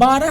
12